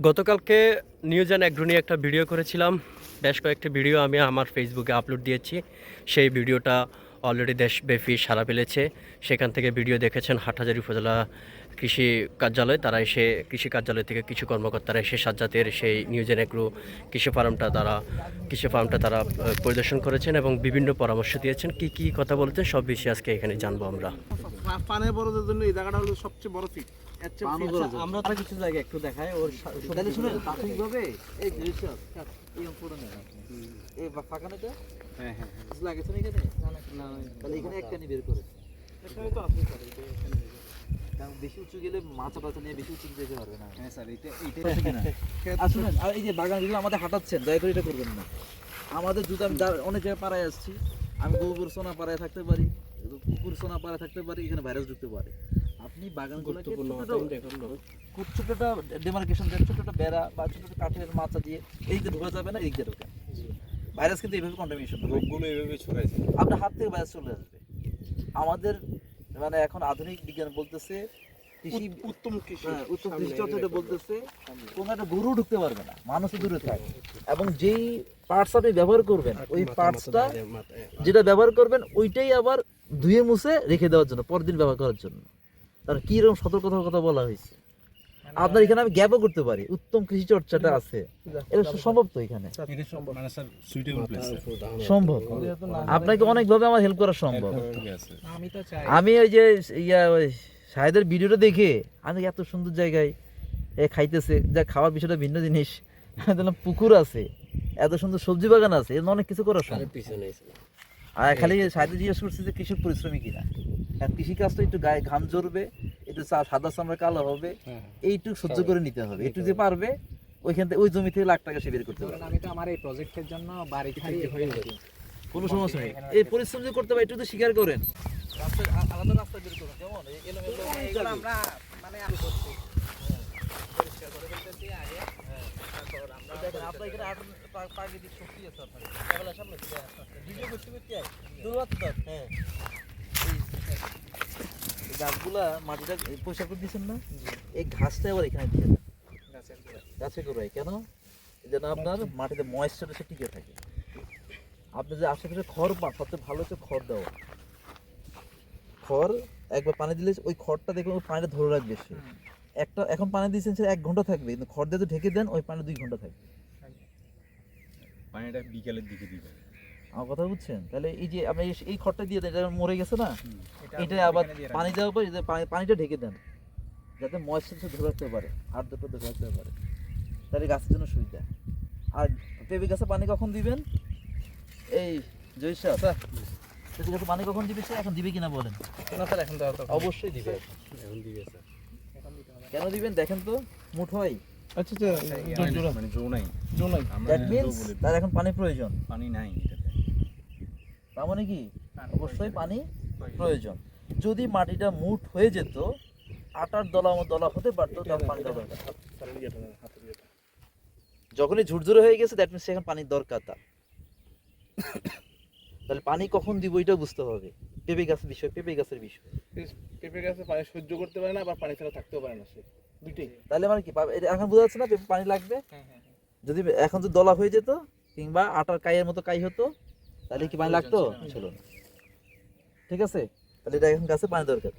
গতকালকে news and agro নিয়ে একটা ভিডিও করেছিলাম। বেশ কয়েকটি ভিডিও আমি আমার ফেসবুকে আপলোড দিয়েছি। সেই ভিডিওটা অলরেডি দেশব্যাপী সাড়া ফেলেছে। সেখান থেকে ভিডিও দেখেছেন হাটহাজারী উপজেলা কৃষি কার্যালয়, তারা এসে কৃষি কার্যালয় থেকে কিছু কর্মকর্তারা এসে সাজ্জাতের সেই নিউজ অ্যান্ড অ্যাগ্রো কৃষি ফার্মটা তারা পরিদর্শন করেছেন এবং বিভিন্ন পরামর্শ দিয়েছেন। কি কি কথা বলছেন সব বিষয়ে আজকে এখানে জানবো আমরা। পানের বড়দের জন্য এই জায়গাটা হলো সবচেয়ে বড় ফিট। আমরা তার কিছু জায়গা একটু দেখাই ওর তাহলে শুনে প্রাথমিকভাবে এই দৃশ্য এই অঙ্কটা নেন এই ফাঁকা নেটা হ্যাঁ হ্যাঁ কিছু লাগেছে না এখানে না তাহলে এখানে একটা নিয়ে বের করে এখানে তো আছে স্যার, এখানে কারণ বেশি উঁচু গেলে মাথা টাথা নিয়ে বেশি উঁচু যেতে পারবে না। হ্যাঁ স্যার, এটা আসুন আর এই যে বাগানগুলো আমাদের হাঁটাচ্ছেন দয়া করে এটা করবেন না। আমাদের জুতো আমি অনেক জায়গায় পাড়ায় আসছি, আমি গোবর সোনা পাড়ায় থাকতে পারি, কুকুর সোনা পাড়ায় থাকতে পারি, এখানে ভাইরাস ঢুকতে পারে। আপনি বাগানগুলোকে খুব ছোট একটা ডেমার্কেশন দেন, ছোট একটা বেড়া বা ছোট একটা কাঠের মাচা দিয়ে এই দিকে ঢোকা যাবে না, এই দিকে ঢোকা। ভাইরাস কিন্তু এইভাবে কন্টামিনেশন হবে, রোগগুলো এইভাবে ছড়াইছে। আপনার হাত থেকে ভাইরাস চলে আসবে। আমাদের মানে এখন আধুনিক বিজ্ঞান বলতেছে কৃষি উত্তম কৃষি, উত্তম কৃষি চর্চাটা বলতেছে কোনো একটা গরু ঢুকতে পারবে না, মানুষও দূরে থাকে। এবং যেই পার্টস আপনি ব্যবহার করবেন ওই পার্টসটা যেটা ব্যবহার করবেন ওইটাই আবার ধুয়ে মুছে রেখে দেওয়ার জন্য, পরদিন ব্যবহার করার জন্য। তার কি রকম সতর্কতার কথা বলা হয়েছে। আপনার এখানে আমি গ্যাপও করতে পারি, উত্তম কৃষি চর্চাটা আছে, এটা সম্ভব তো এখানে মানে স্যার সুইটেবল প্লেস সম্ভব। আপনাকে অনেকভাবে আমার হেল্প করা সম্ভব। আমি ওই যে ওই শাহেদের ভিডিওটা দেখে আমি এত সুন্দর জায়গায় খাইতেছে, যা খাওয়ার বিষয়টা ভিন্ন জিনিস। আমি দেখলাম পুকুর আছে, এত সুন্দর সবজি বাগান আছে, এর অনেক কিছু করা সম্ভব। আর খালি সাইডে জিজ্ঞেস করছি যে কৃষক পরিশ্রমী কিনা। আর কৃষিকাজ তো একটু গায়ে ঘাম ঝরবে, একটু সাদা চামড়া কালো হবে, এইটুকু সহ্য করে নিতে হবে। একটু যে পারবে ওইখান থেকে ওই জমি থেকে লাখ টাকা সে বের করতে পারবে। আমি তো আমার এই প্রজেক্টের জন্য বাড়ি থেকে হয়ে যাবে, কোনো সমস্যা নেই। এই পরিশ্রম যে করতে হবে একটু তো স্বীকার করেন। আলাদা রাস্তা বের করুন, যেমন এগুলো আমরা মানে আমি করছি পরিষ্কার করে ফেলতেছি আগে। তারপর আমরা দেখেন আপনার এখানে প্রাকৃতিক শক্তি আছে, আপনার ক্যামেরার সামনে ভিডিও করতে করতে দূরত্ব হ্যাঁ এই গাছগুলা মাটিটা পরিষ্কার করে দিয়েছেন না, এই ঘাসটা আবার এখানে দিয়ে দেন গাছে গোড়ায়। কেন? যেন আপনার মাটিতে ময়েশ্চার এসে টিকে থাকে। আপনি যে আশেপাশে খড় পান, সবচেয়ে ভালো হচ্ছে খড় দেওয়া। খড় একবার পানি দিলে ওই খড়টা দেখবেন ওই পানিটা ধরে রাখবে সে। একটা এখন পানি দিয়েছেন সে 1 ঘন্টা থাকবে, কিন্তু খড় দিয়ে ঢেকে দেন ওই পানি 2 ঘন্টা থাকবে। পানিটা বিকেলের দিকে দিবেন। আমার কথা বুঝছেন? তাহলে এই যে আপনি এই খড়টা দিয়ে দেন, এটা মরে গেছে না, এটা আবার পানি দেওয়ার পর পানিটা ঢেকে দেন যাতে ময়েশ্চার ধরে রাখতে পারে, আর্দ্রতা ধরে রাখতে পারে, তাহলে গাছের জন্য সুবিধা। আর পেঁপে গাছে পানি কখন দিবেন? এই জয়সা পেঁপে গাছে পানি কখন দিবে? সে এখন দিবে কিনা বলেন? না স্যার এখন দেওয়া তো অবশ্যই দিবে। এখন দিবে স্যার। কেন দিবেন দেখেন তো, মুঠ হয়। আচ্ছা মানে জো নাই। দ্যাট মিন্স তার এখন পানি প্রয়োজন। পানি নাই এটাতে। তার মানে কি অবশ্যই পানি প্রয়োজন। যদি মাটিটা মুঠ হয়ে যেত, আটার দলা হতে পারতো, তার পানি দরকার। যখনই ঝুরঝুরে হয়ে গেছে দ্যাট মিন্স সেখানে পানির দরকার তার। তাহলে পানি কখন দিব এটা বুঝতে হবে। পেঁপে গাছের বিষয় পেঁপে গাছে পানি সহ্য করতে পারে না, আবার পানি ছাড়া থাকতেও পারে না সে, দুইটাই। তাহলে মানে কি এটা এখন বোঝা যাচ্ছে না পেঁপে পানি লাগবে। যদি এখন যদি দলা হয়ে যেত কিংবা আটার কাইয়ের মতো কাই হতো তাহলে কি পানি লাগতো? ছিল না। ঠিক আছে, তাহলে এটা এখন গাছে পানি দরকার।